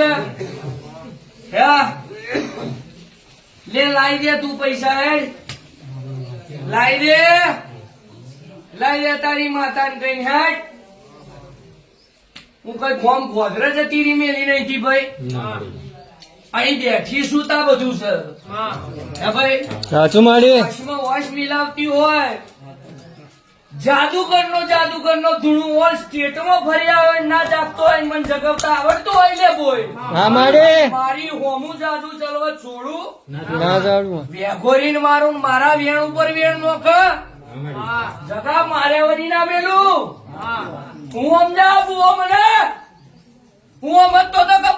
એટલે લે લાઈ દે તું પૈસા હે લાઈ દે તારી માતાને કઈ હેઠ હું કઈ ફોર્મ ગોધરા જતી રી મેલી નહીં થી ભાઈ અહીં બેઠી સુતા બધું છે હે ભાઈ સાચું માડી વોશ મિલાવતી હોય જાદુગર નો ધૂણું ઓલ સ્ટેટમાં ફરી આવે ના જાગતો હોય મને જગવતા આવડતું હોય લે બોય હા માડી મારી હોમું જાદુ ચલવા છોડું ના જાડું વેગોરીન મારું મારા વેણ ઉપર વેણ નોખ જગા મારે વરી ના મેલું હું સમજાવું મને હું સમજતો તો કે